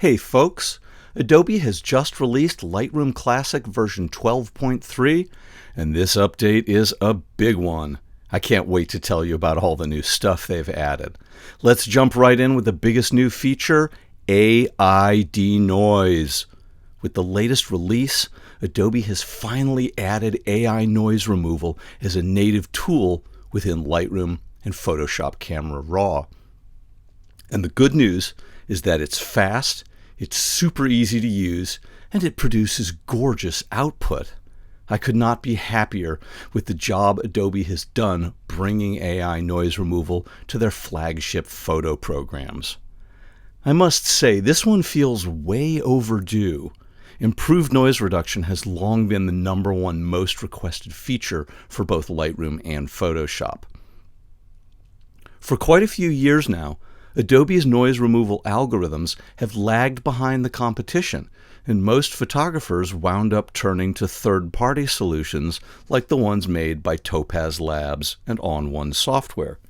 Hey folks, Adobe has just released Lightroom Classic version 12.3, and this update is a big one. I can't wait to tell you about all the new stuff they've added. Let's jump right in with the biggest new feature, AI Denoise. With the latest release, Adobe has finally added AI noise removal as a native tool within Lightroom and Photoshop Camera Raw. And the good news is that it's fast, it's super easy to use, and it produces gorgeous output. I could not be happier with the job Adobe has done bringing AI noise removal to their flagship photo programs. I must say, this one feels way overdue. Improved noise reduction has long been the #1 most requested feature for both Lightroom and Photoshop. For quite a few years now, Adobe's noise removal algorithms have lagged behind the competition, and most photographers wound up turning to third-party solutions like the ones made by Topaz Labs and On1 Software.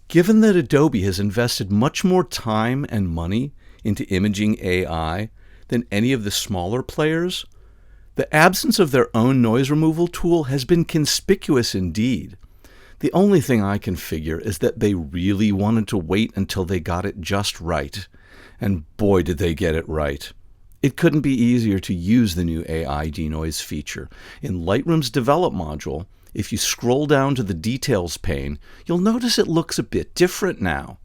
Given that Adobe has invested much more time and money into imaging AI than any of the smaller players, the absence of their own noise removal tool has been conspicuous indeed. The only thing I can figure is that they really wanted to wait until they got it just right. And boy, did they get it right. It couldn't be easier to use the new AI Denoise feature. In Lightroom's Develop module, if you scroll down to the Details pane, you'll notice it looks a bit different now.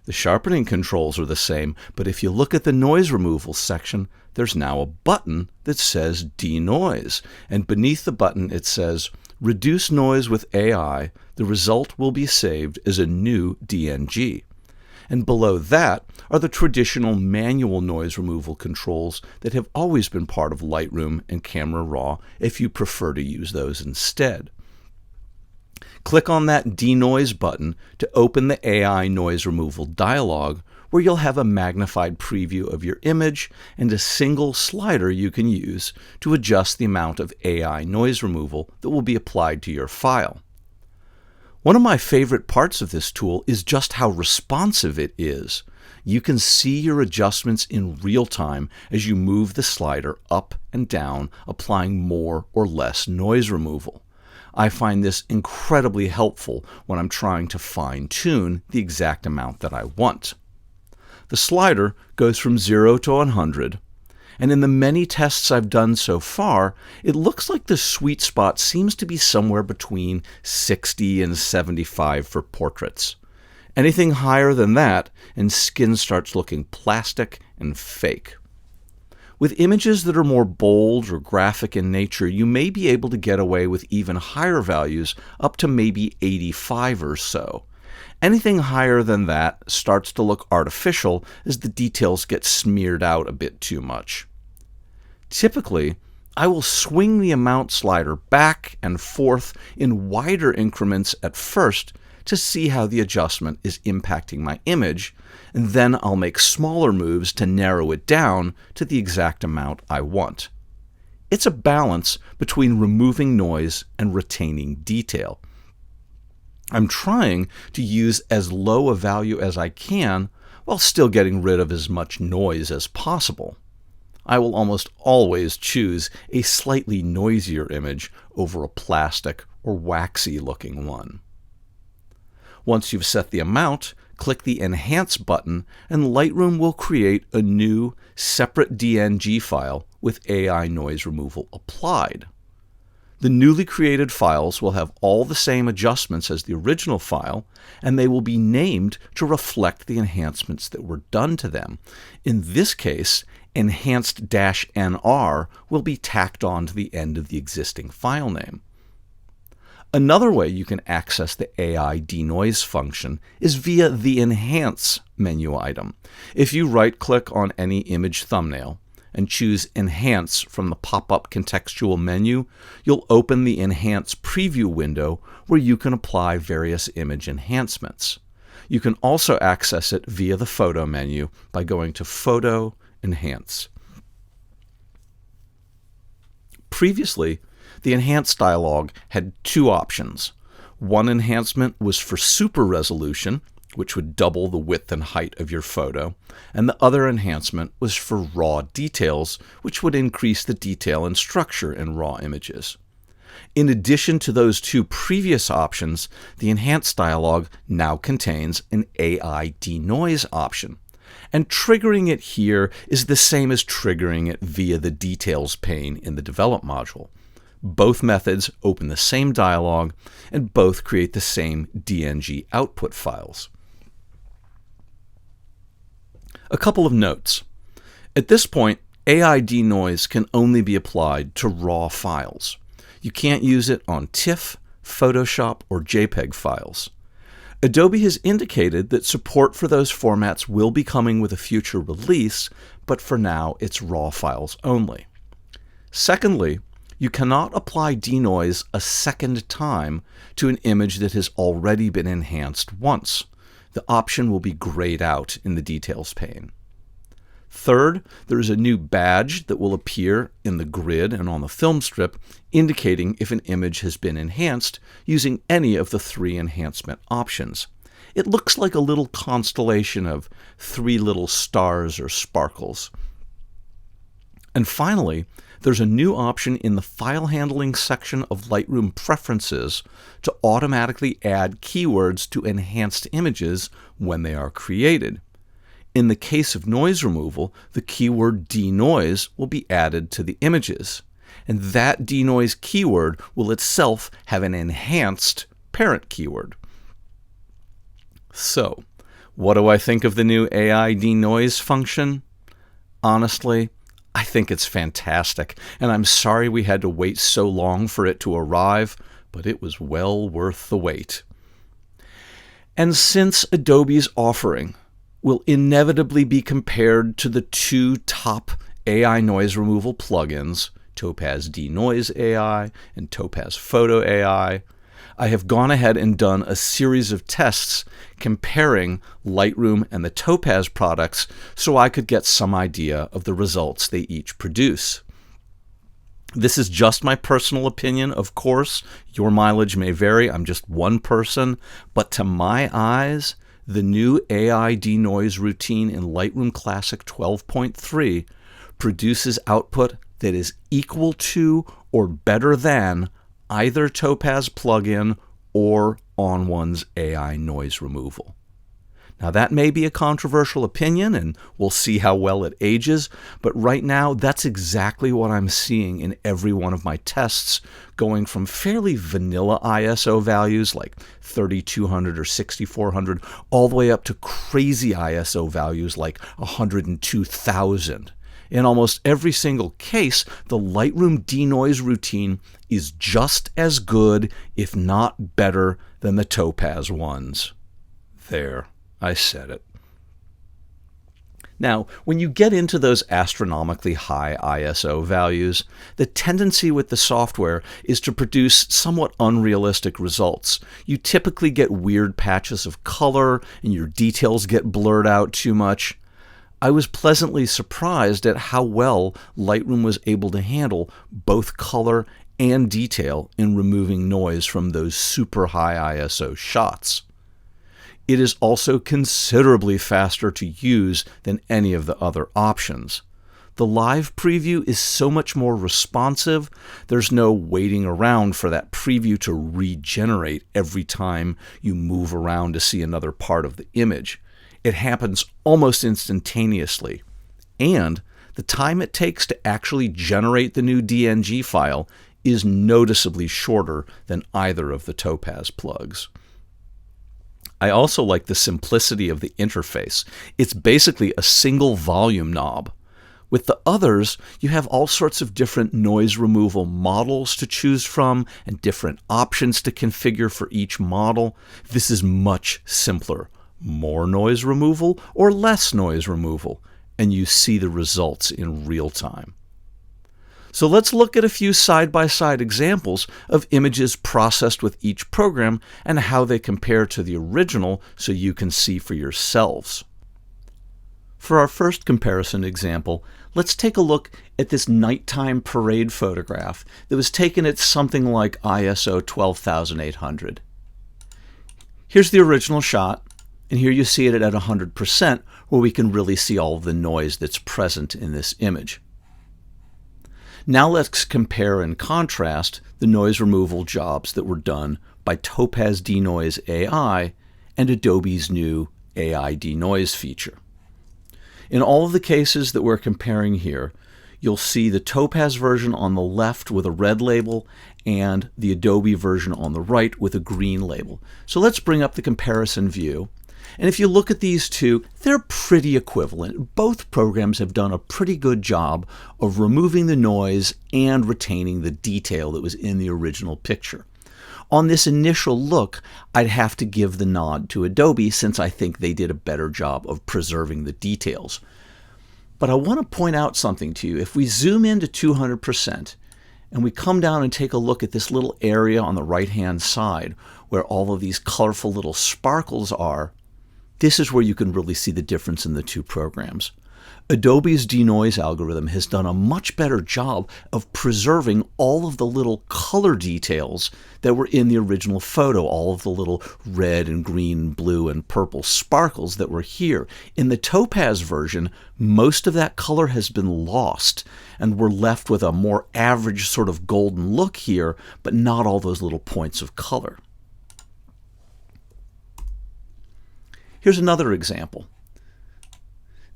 The sharpening controls are the same, but if you look at the noise removal section, there's now a button that says Denoise, and beneath the button it says, Reduce noise with AI, the result will be saved as a new DNG. And below that are the traditional manual noise removal controls that have always been part of Lightroom and Camera Raw if you prefer to use those instead. Click on that Denoise button to open the AI noise removal dialog, where you'll have a magnified preview of your image and a single slider you can use to adjust the amount of AI noise removal that will be applied to your file. One of my favorite parts of this tool is just how responsive it is. You can see your adjustments in real time as you move the slider up and down, applying more or less noise removal. I find this incredibly helpful when I'm trying to fine-tune the exact amount that I want. The slider goes from 0 to 100, and in the many tests I've done so far, it looks like the sweet spot seems to be somewhere between 60 and 75 for portraits. Anything higher than that, and skin starts looking plastic and fake. With images that are more bold or graphic in nature, you may be able to get away with even higher values, up to maybe 85 or so. Anything higher than that starts to look artificial as the details get smeared out a bit too much. Typically, I will swing the amount slider back and forth in wider increments at first to see how the adjustment is impacting my image, and then I'll make smaller moves to narrow it down to the exact amount I want. It's a balance between removing noise and retaining detail. I'm trying to use as low a value as I can while still getting rid of as much noise as possible. I will almost always choose a slightly noisier image over a plastic or waxy looking one. Once you've set the amount, click the Enhance button and Lightroom will create a new, separate DNG file with AI noise removal applied. The newly created files will have all the same adjustments as the original file, and they will be named to reflect the enhancements that were done to them. In this case, Enhanced-NR will be tacked on to the end of the existing file name. Another way you can access the AI Denoise function is via the Enhance menu item. If you right-click on any image thumbnail and choose Enhance from the pop-up contextual menu, you'll open the Enhance preview window where you can apply various image enhancements. You can also access it via the Photo menu by going to Photo, Enhance. Previously, the Enhance dialog had two options. One enhancement was for super resolution, which would double the width and height of your photo, and the other enhancement was for raw details, which would increase the detail and structure in raw images. In addition to those two previous options, the enhanced dialog now contains an AI Denoise option, and triggering it here is the same as triggering it via the Details pane in the Develop module. Both methods open the same dialog, and both create the same DNG output files. A couple of notes. At this point, AI Denoise can only be applied to raw files. You can't use it on TIFF, Photoshop, or JPEG files. Adobe has indicated that support for those formats will be coming with a future release, but for now it's raw files only. Secondly, you cannot apply denoise a second time to an image that has already been enhanced once. The option will be grayed out in the Details pane. Third, there is a new badge that will appear in the grid and on the film strip, indicating if an image has been enhanced using any of the three enhancement options. It looks like a little constellation of three little stars or sparkles. And finally, there's a new option in the file handling section of Lightroom Preferences to automatically add keywords to enhanced images when they are created. In the case of noise removal, the keyword denoise will be added to the images, and that denoise keyword will itself have an enhanced parent keyword. So, what do I think of the new AI Denoise function? Honestly, I think it's fantastic, and I'm sorry we had to wait so long for it to arrive, but it was well worth the wait. And since Adobe's offering will inevitably be compared to the two top AI noise removal plugins, Topaz Denoise AI and Topaz Photo AI, I have gone ahead and done a series of tests comparing Lightroom and the Topaz products so I could get some idea of the results they each produce. This is just my personal opinion, of course. Your mileage may vary. I'm just one person. But to my eyes, the new AI Denoise routine in Lightroom Classic 12.3 produces output that is equal to or better than either Topaz plugin or ON1's AI noise removal. Now that may be a controversial opinion, and we'll see how well it ages, but right now that's exactly what I'm seeing in every one of my tests, going from fairly vanilla ISO values like 3200 or 6400 all the way up to crazy ISO values like 102,000. In almost every single case, the Lightroom Denoise routine is just as good, if not better, than the Topaz ones. There, I said it. Now, when you get into those astronomically high ISO values, the tendency with the software is to produce somewhat unrealistic results. You typically get weird patches of color, and your details get blurred out too much. I was pleasantly surprised at how well Lightroom was able to handle both color and detail in removing noise from those super high ISO shots. It is also considerably faster to use than any of the other options. The live preview is so much more responsive. There's no waiting around for that preview to regenerate every time you move around to see another part of the image. It happens almost instantaneously, and the time it takes to actually generate the new DNG file is noticeably shorter than either of the Topaz plugs. I also like the simplicity of the interface. It's basically a single volume knob. With the others, you have all sorts of different noise removal models to choose from and different options to configure for each model. This is much simpler. More noise removal or less noise removal, and you see the results in real time. So let's look at a few side-by-side examples of images processed with each program and how they compare to the original so you can see for yourselves. For our first comparison example, let's take a look at this nighttime parade photograph that was taken at something like ISO 12,800. Here's the original shot. And here you see it at 100%, where we can really see all of the noise that's present in this image. Now let's compare and contrast the noise removal jobs that were done by Topaz Denoise AI and Adobe's new AI Denoise feature. In all of the cases that we're comparing here, you'll see the Topaz version on the left with a red label and the Adobe version on the right with a green label. So let's bring up the comparison view. And if you look at these two, they're pretty equivalent. Both programs have done a pretty good job of removing the noise and retaining the detail that was in the original picture. On this initial look, I'd have to give the nod to Adobe since I think they did a better job of preserving the details. But I want to point out something to you. If we zoom into 200% and we come down and take a look at this little area on the right-hand side where all of these colorful little sparkles are, this is where you can really see the difference in the two programs. Adobe's denoise algorithm has done a much better job of preserving all of the little color details that were in the original photo, all of the little red and green, blue and purple sparkles that were here. In the Topaz version, most of that color has been lost, and we're left with a more average sort of golden look here, but not all those little points of color. Here's another example.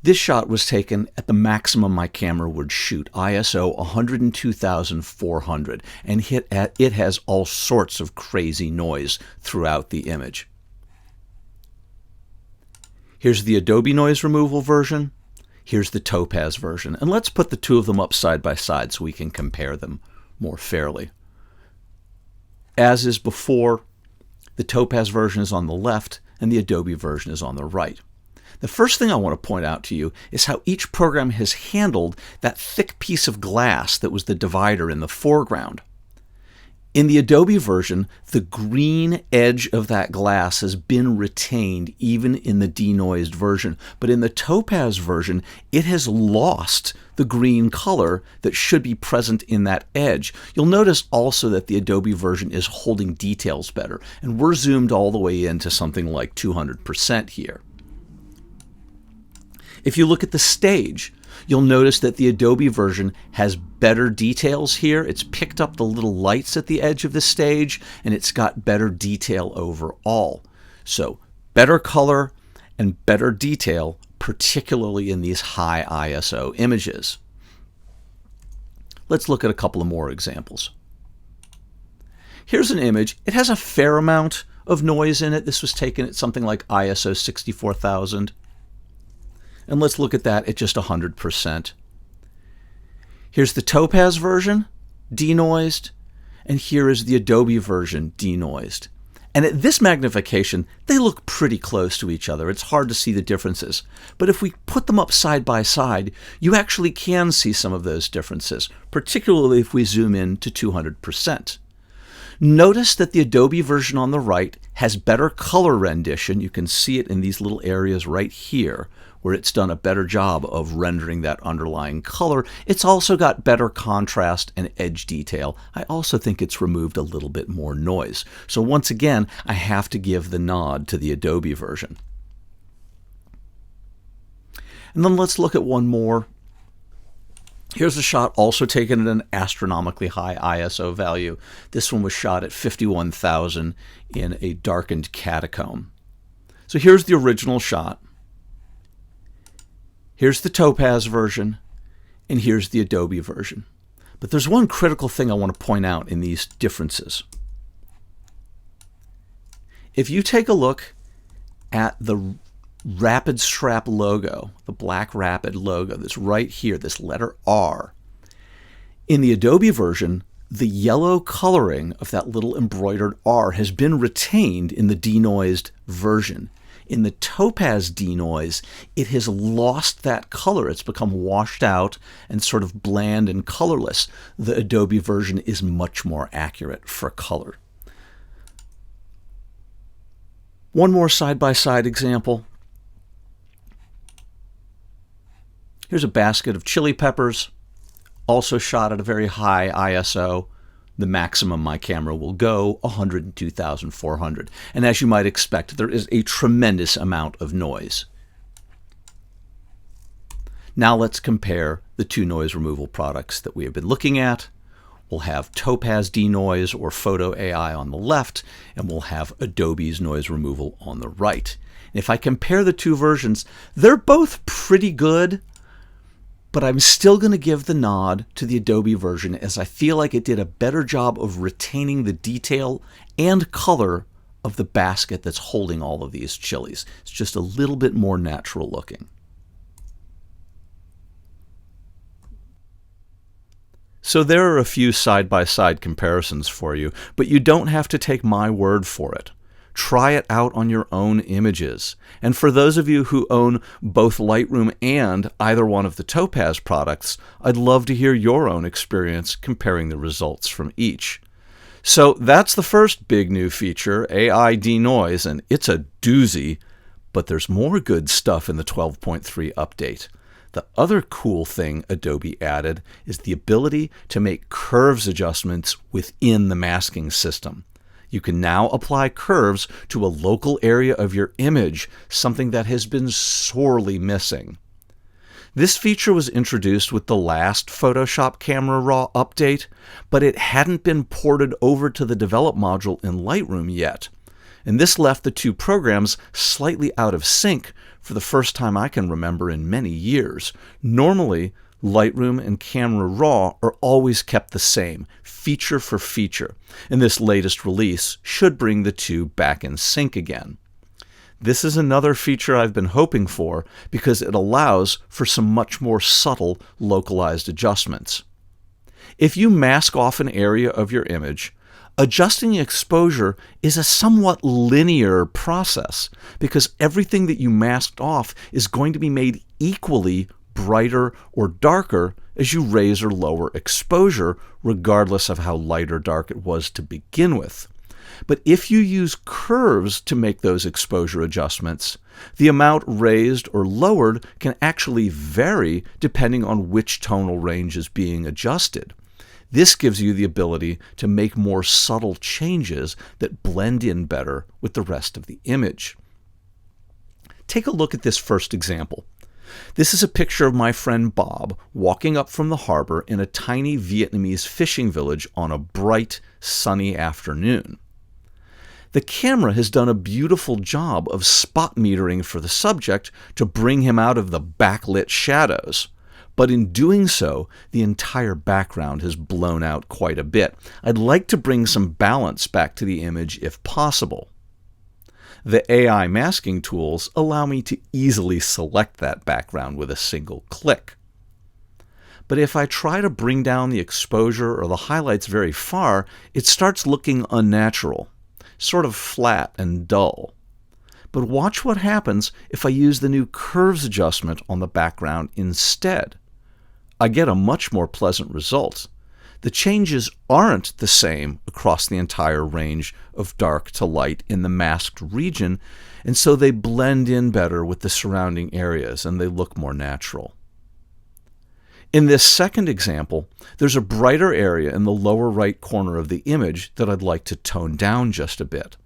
This shot was taken at the maximum my camera would shoot, ISO 102,400, and it has all sorts of crazy noise throughout the image. Here's the Adobe noise removal version. Here's the Topaz version. And let's put the two of them up side by side so we can compare them more fairly. As is before, the Topaz version is on the left and the Adobe version is on the right. The first thing I want to point out to you is how each program has handled that thick piece of glass that was the divider in the foreground. In the Adobe version, the green edge of that glass has been retained even in the denoised version, but in the Topaz version, it has lost the green color that should be present in that edge. You'll notice also that the Adobe version is holding details better, and we're zoomed all the way into something like 200% here. If you look at the stage, you'll notice that the Adobe version has better details here. It's picked up the little lights at the edge of the stage, and it's got better detail overall. So better color and better detail, particularly in these high ISO images. Let's look at a couple of more examples. Here's an image. It has a fair amount of noise in it. This was taken at something like ISO 64,000. And let's look at that at just 100%. Here's the Topaz version, denoised, and here is the Adobe version, denoised. And at this magnification, they look pretty close to each other. It's hard to see the differences. But if we put them up side by side, you actually can see some of those differences, particularly if we zoom in to 200%. Notice that the Adobe version on the right has better color rendition. You can see it in these little areas right here, where it's done a better job of rendering that underlying color. It's also got better contrast and edge detail. I also think it's removed a little bit more noise. So once again, I have to give the nod to the Adobe version. And then let's look at one more. Here's a shot also taken at an astronomically high ISO value. This one was shot at 51,000 in a darkened catacomb. So here's the original shot. Here's the Topaz version, and here's the Adobe version. But there's one critical thing I want to point out in these differences. If you take a look at the Rapid Strap logo, the black Rapid logo that's right here, this letter R, in the Adobe version, the yellow coloring of that little embroidered R has been retained in the denoised version. In the Topaz denoise, it has lost that color. It's become washed out and sort of bland and colorless. The Adobe version is much more accurate for color. One more side-by-side example. Here's a basket of chili peppers, also shot at a very high ISO, The maximum my camera will go, 102,400. And as you might expect, there is a tremendous amount of noise. Now let's compare the two noise removal products that we have been looking at. We'll have Topaz Denoise or Photo AI on the left, and we'll have Adobe's noise removal on the right. And if I compare the two versions, they're both pretty good, but I'm still going to give the nod to the Adobe version as I feel like it did a better job of retaining the detail and color of the basket that's holding all of these chilies. It's just a little bit more natural looking. So there are a few side-by-side comparisons for you, but you don't have to take my word for it. Try it out on your own images. And for those of you who own both Lightroom and either one of the Topaz products, I'd love to hear your own experience comparing the results from each. So that's the first big new feature, AI Denoise, and it's a doozy, but there's more good stuff in the 12.3 update. The other cool thing Adobe added is the ability to make curves adjustments within the masking system. You can now apply curves to a local area of your image, something that has been sorely missing. This feature was introduced with the last Photoshop Camera Raw update, but it hadn't been ported over to the Develop module in Lightroom yet. And this left the two programs slightly out of sync for the first time I can remember in many years. Normally, Lightroom and Camera Raw are always kept the same, feature for feature, and this latest release should bring the two back in sync again. This is another feature I've been hoping for because it allows for some much more subtle localized adjustments. If you mask off an area of your image, adjusting exposure is a somewhat linear process because everything that you masked off is going to be made equally brighter or darker as you raise or lower exposure, regardless of how light or dark it was to begin with. But if you use curves to make those exposure adjustments, the amount raised or lowered can actually vary depending on which tonal range is being adjusted. This gives you the ability to make more subtle changes that blend in better with the rest of the image. Take a look at this first example. This is a picture of my friend Bob walking up from the harbor in a tiny Vietnamese fishing village on a bright, sunny afternoon. The camera has done a beautiful job of spot metering for the subject to bring him out of the backlit shadows. But in doing so, the entire background has blown out quite a bit. I'd like to bring some balance back to the image if possible. The AI masking tools allow me to easily select that background with a single click. But if I try to bring down the exposure or the highlights very far, it starts looking unnatural, sort of flat and dull. But watch what happens if I use the new curves adjustment on the background instead. I get a much more pleasant result. The changes aren't the same across the entire range of dark to light in the masked region, and so they blend in better with the surrounding areas and they look more natural. In this second example, there's a brighter area in the lower right corner of the image that I'd like to tone down just a bit.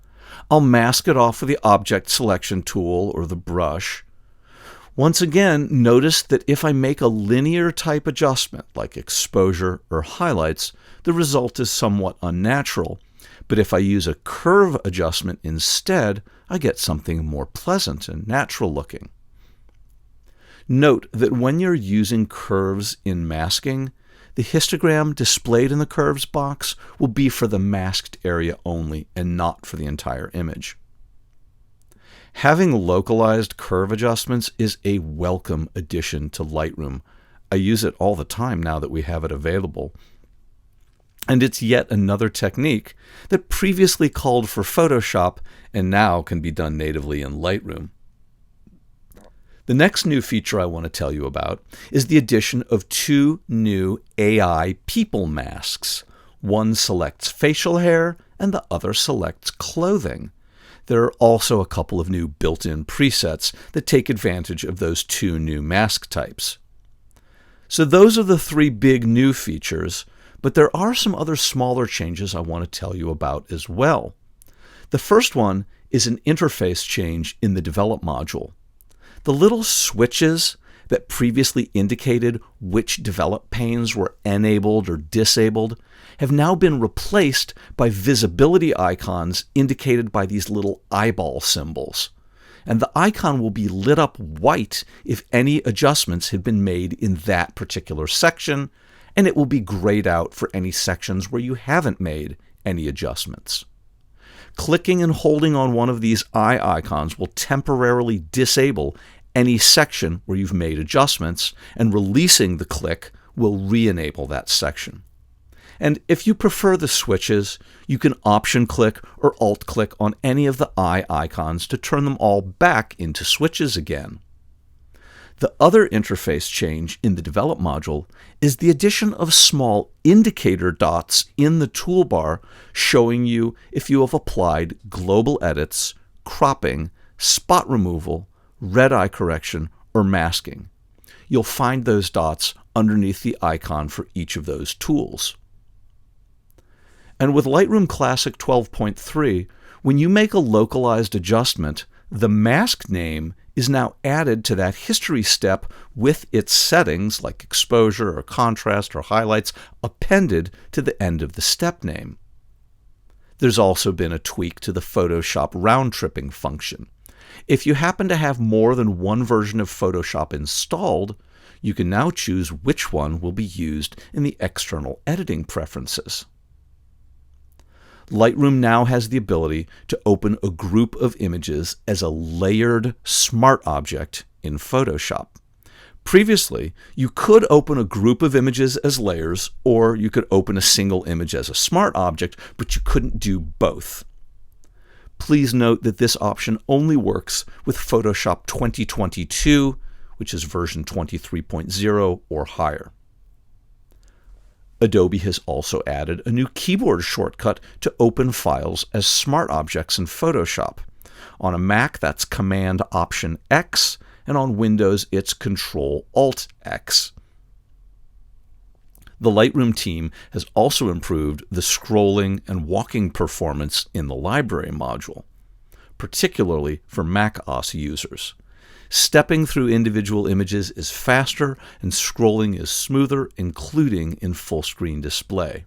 I'll mask it off with the Object Selection tool or the brush. Once again, notice that if I make a linear type adjustment, like exposure or highlights, the result is somewhat unnatural. But if I use a curve adjustment instead, I get something more pleasant and natural looking. Note that when you're using curves in masking, the histogram displayed in the curves box will be for the masked area only and not for the entire image. Having localized curve adjustments is a welcome addition to Lightroom. I use it all the time now that we have it available. And it's yet another technique that previously called for Photoshop and now can be done natively in Lightroom. The next new feature I want to tell you about is the addition of two new AI people masks. One selects facial hair and the other selects clothing. There are also a couple of new built-in presets that take advantage of those two new mask types. So those are the three big new features, But there are some other smaller changes I want to tell you about as well. The first one is an interface change in the Develop module. The little switches that previously indicated which Develop panes were enabled or disabled have now been replaced by visibility icons indicated by these little eyeball symbols. And the icon will be lit up white if any adjustments have been made in that particular section, and it will be grayed out for any sections where you haven't made any adjustments. Clicking and holding on one of these eye icons will temporarily disable any section where you've made adjustments, and releasing the click will re-enable that section. And if you prefer the switches, you can Option click or Alt click on any of the eye icons to turn them all back into switches again. The other interface change in the Develop module is the addition of small indicator dots in the toolbar showing you if you have applied global edits, cropping, spot removal, red eye correction, or masking. You'll find those dots underneath the icon for each of those tools. And with Lightroom Classic 12.3, when you make a localized adjustment, the mask name is now added to that history step with its settings like exposure or contrast or highlights appended to the end of the step name. There's also been a tweak to the Photoshop round-tripping function. If you happen to have more than one version of Photoshop installed, you can now choose which one will be used in the external editing preferences. Lightroom now has the ability to open a group of images as a layered smart object in Photoshop. Previously, you could open a group of images as layers, or you could open a single image as a smart object, but you couldn't do both. Please note that this option only works with Photoshop 2022, which is version 23.0 or higher. Adobe has also added a new keyboard shortcut to open files as smart objects in Photoshop. On a Mac, that's Command-Option-X, and on Windows, it's Control-Alt-X. The Lightroom team has also improved the scrolling and walking performance in the Library module, particularly for Mac OS users. Stepping through individual images is faster and scrolling is smoother, including in full-screen display.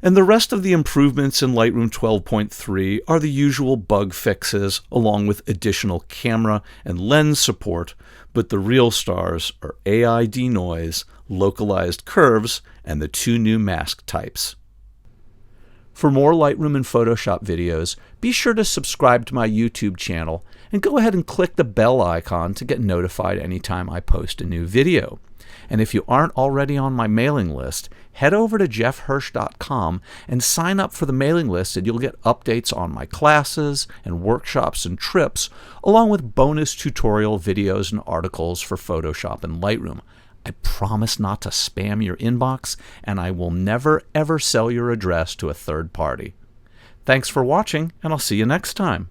And the rest of the improvements in Lightroom 12.3 are the usual bug fixes, along with additional camera and lens support, but the real stars are AI Denoise, localized curves, and the 2 new mask types. For more Lightroom and Photoshop videos, be sure to subscribe to my YouTube channel and go ahead and click the bell icon to get notified anytime I post a new video. And if you aren't already on my mailing list, head over to jeffhirsch.com and sign up for the mailing list, and you'll get updates on my classes and workshops and trips, along with bonus tutorial videos and articles for Photoshop and Lightroom. I promise not to spam your inbox, and I will never ever sell your address to a third party. Thanks for watching, and I'll see you next time.